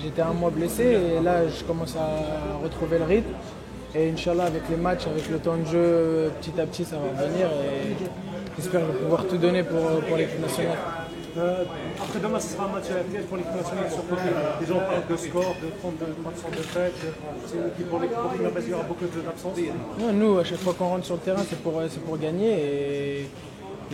J'étais un mois blessé et là je commence à retrouver le rythme. Et Inch'Allah avec les matchs, avec le temps de jeu, petit à petit ça va venir et j'espère que je vais pouvoir tout donner pour l'équipe nationale. Après-demain, ce sera un match piège pour l'équipe nationale, surtout les gens parlent de score, de 32, 300 de fête. C'est une équipe pour l'équipe première base, il y aura beaucoup d'absence. Nous, à chaque fois qu'on rentre sur le terrain, c'est pour gagner. Et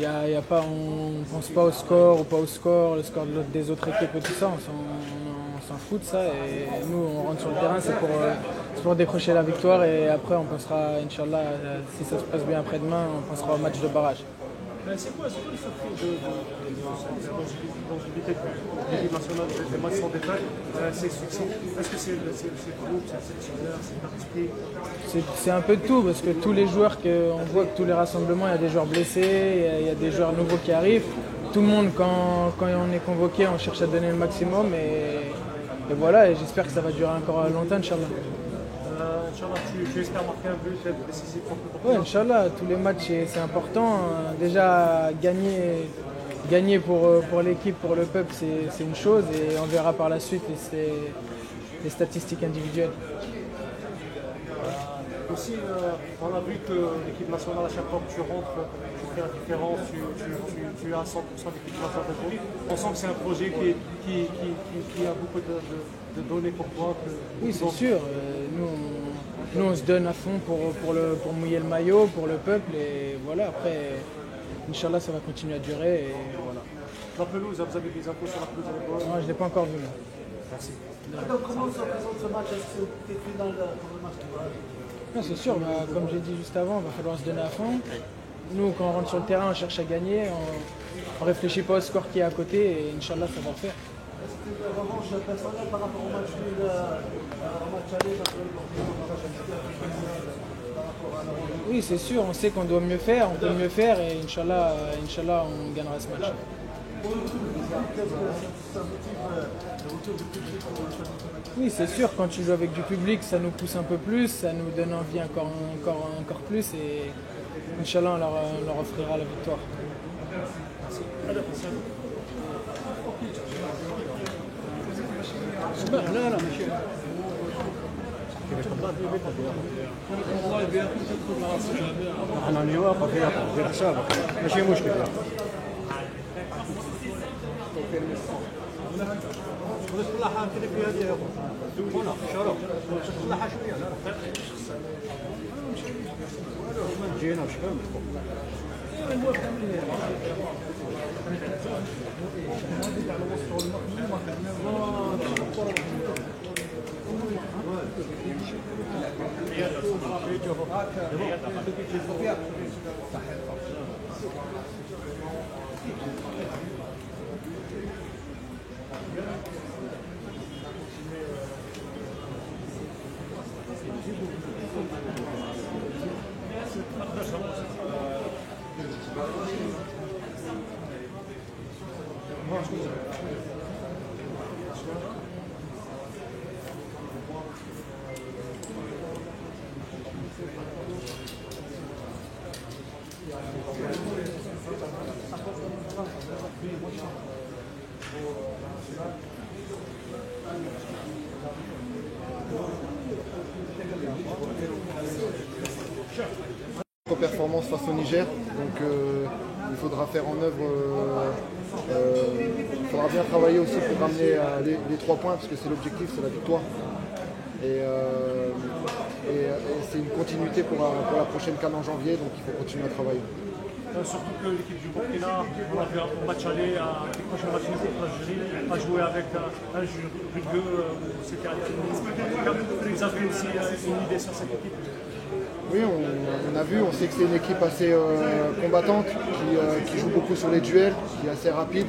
y a pas, on ne pense pas au score ou pas au score, le score des autres équipes et tout ça, on s'en fout de ça. Et nous, on rentre sur le terrain, c'est pour décrocher la victoire. Et après, on pensera, Inch'Allah, si ça se passe bien après-demain, on pensera au match de barrage. C'est quoi les surprises de longévité de l'équipe nationale, des matchs sans détail? Est-ce que c'est le groupe, c'est le sélectionneur, c'est l'esprit? C'est un peu de tout, parce que tous les joueurs, on voit que tous les rassemblements, il y a des joueurs blessés, il y a des joueurs nouveaux qui arrivent. Tout le monde, quand on est convoqué, on cherche à donner le maximum. Et voilà, et j'espère que ça va durer encore longtemps, Inch'Allah. Inch'Allah, tu espères marquer un but, être décisif contre le Oui, Inch'Allah, tous les matchs c'est important. Déjà, gagner pour l'équipe, pour le peuple, c'est une chose et on verra par la suite les statistiques individuelles. Aussi, on a vu que l'équipe nationale, à chaque fois que tu rentres, tu fais la différence, tu as 100% d'équipe nationale de groupe. On sent que c'est un projet qui a beaucoup de données pour toi. Oui, c'est sûr. Nous, on se donne à fond pour mouiller le maillot, pour le peuple. Et voilà, après, Inch'Allah, ça va continuer à durer. Et voilà. La pelouse, vous avez des infos sur la pelouse avec moi? Non, je ne l'ai pas encore vu. Là. Merci. Donc, comment se présente ce match? Est-ce que tu es final pour le match qui va arriver? Non, c'est sûr, comme j'ai dit juste avant, il va falloir se donner à fond. Nous, quand on rentre sur le terrain, on cherche à gagner. On ne réfléchit pas au score qui est à côté et Inch'Allah, ça va le faire. Est-ce que tu as une revanche personnelle par rapport au match nul, au match aller, parce que par rapport à la... Oui, c'est sûr, on sait qu'on doit mieux faire, on peut mieux faire et Inch'Allah, on gagnera ce match. Oui, c'est sûr, quand tu joues avec du public, ça nous pousse un peu plus, ça nous donne envie encore plus et Inch'Allah, on leur offrira la victoire. لا ماشي احنا نواقف في حسابك ماشي مشكله كل حاجه كده في هذه هنا شرف كل حاجه شويه جينا وشكون Performance face au Niger, donc il faudra faire en œuvre, il faudra bien travailler aussi pour ramener les 3 points parce que c'est l'objectif, c'est la victoire et c'est une continuité pour la prochaine CAN en janvier, donc il faut continuer à travailler. Surtout que l'équipe du Burkina, on a vu un match aller, un prochain match contre l'Algérie, a joué avec un jeu rugueux, c'était vous avez aussi une idée sur cette équipe? Oui, on a vu, on sait que c'est une équipe assez combattante, qui joue beaucoup sur les duels, qui est assez rapide.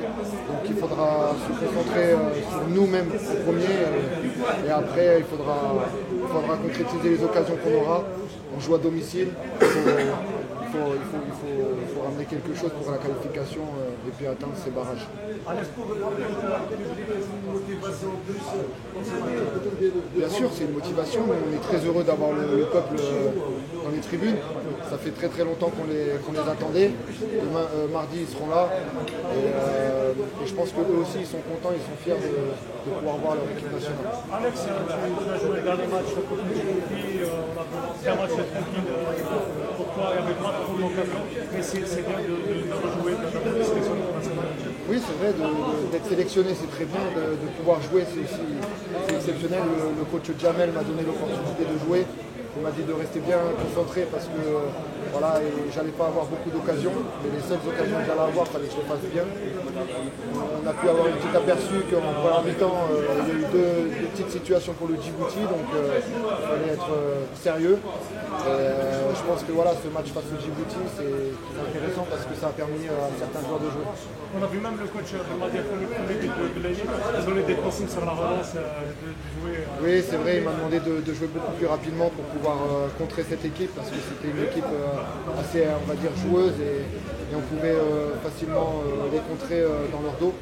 Donc il faudra se concentrer sur nous-mêmes au premier et après il faudra concrétiser les occasions qu'on aura. On joue à domicile, il faut ramener quelque chose pour la qualification et puis atteindre ces barrages. Alex, pour une motivation plus Bien sûr, c'est une motivation, mais on est très heureux d'avoir le peuple dans les tribunes. Ça fait très très longtemps qu'on les attendait. Demain, mardi, ils seront là. Et je pense qu'eux aussi, ils sont contents, ils sont fiers de pouvoir voir leur équipe nationale. Alex, tu as joué le dernier match contre l'Éthiopie, on a fait un match tranquille pour toi, il n'y avait pas trop d'occasion, mais c'est bien de rejouer, d'avoir des sélections internationales. Oui, c'est vrai, d'être sélectionné, c'est très bien, de pouvoir jouer, c'est exceptionnel. Le coach Jamel m'a donné l'opportunité de jouer. Il m'a dit de rester bien concentré parce que voilà, j'allais pas avoir beaucoup d'occasions, mais les seules occasions que j'allais avoir, il fallait que je les fasse bien. On a pu avoir un petit aperçu qu'en première mi-temps, il y a eu deux petites situations pour le Djibouti, donc il fallait être sérieux. Je pense que voilà, ce match face au Djibouti, c'est intéressant parce que ça a permis à certains joueurs de jouer. On a vu même le coach Madia Kouni de l'Égypte donner des consignes sur la relance, de jouer. Oui, c'est vrai, il m'a demandé de jouer beaucoup plus rapidement pour pouvoir contrer cette équipe parce que c'était une équipe assez, on va dire, joueuse et on pouvait facilement les contrer dans leur dos.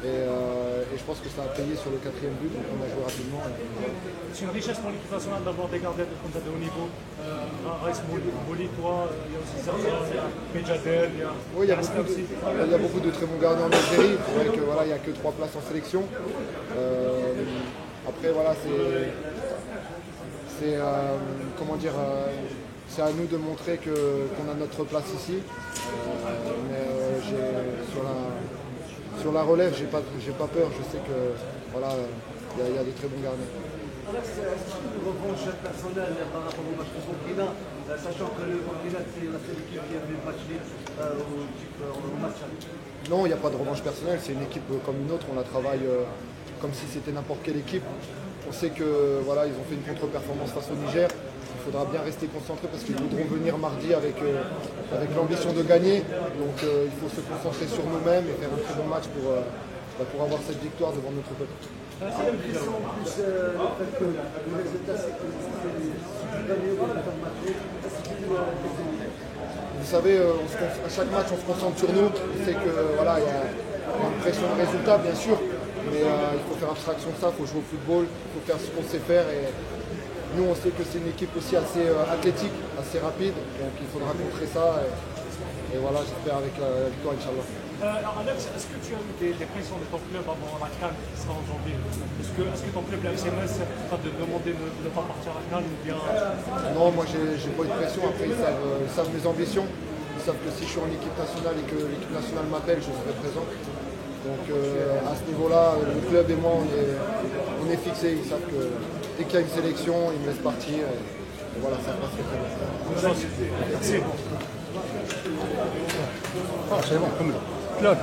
Et je pense que ça a payé sur le 4e but, donc on a joué rapidement. C'est une richesse pour l'équipe nationale d'avoir des gardiens comme ça de haut niveau. Raïs Bouli, toi, il y a aussi Zarza, il y a Medjadel, il y a. Oui, il y a beaucoup de très bons gardiens en Algérie. C'est vrai que voilà, il n'y a que 3 places en sélection. Après, voilà, c'est comment dire, c'est à nous de montrer qu'on a notre place ici. Sur la relève, j'ai pas peur. Je sais que voilà, il y a de très bons gardiens. Alex, est-ce qu'il y a une revanche personnelle par rapport au match de Burkina, sachant que le Burkina, c'est la seule équipe qui a fait le match libre au match aller? Non, il n'y a pas de revanche personnelle. C'est une équipe comme une autre. On la travaille comme si c'était n'importe quelle équipe. On sait que voilà, ils ont fait une contre-performance face au Niger. Il faudra bien rester concentré parce qu'ils voudront venir mardi avec l'ambition de gagner. Donc il faut se concentrer sur nous-mêmes et faire un très bon match pour avoir cette victoire devant notre peuple. C'est l'impression en plus le fait que le résultat c'est que si tu gagnes au fin de match, est-ce que tu Vous savez, à chaque match on se concentre sur nous. On sait que voilà, il y a une pression de résultat bien sûr, mais il faut faire abstraction de ça, il faut jouer au football, il faut faire ce qu'on sait faire. Et nous on sait que c'est une équipe aussi assez athlétique, assez rapide, donc il faudra contrer ça. Et voilà, j'espère avec la victoire, Inch'Allah. Alors Alex, est-ce que tu as eu des pressions de ton club avant la CAN qui sera en janvier? Est-ce que ton club, la SMS, t'a demandé de ne pas partir à la CAN ou bien... Non, moi j'ai pas eu de pression. Après, ils savent mes ambitions. Ils savent que si je suis en équipe nationale et que l'équipe nationale m'appelle, je serai présent. Donc à ce niveau-là, le club et moi, on est fixés. Ils savent que dès qu'il y a une sélection, ils me laissent partir. Et voilà, ça passe très bien. Merci. Ah, c'est bon, comme là. Claude.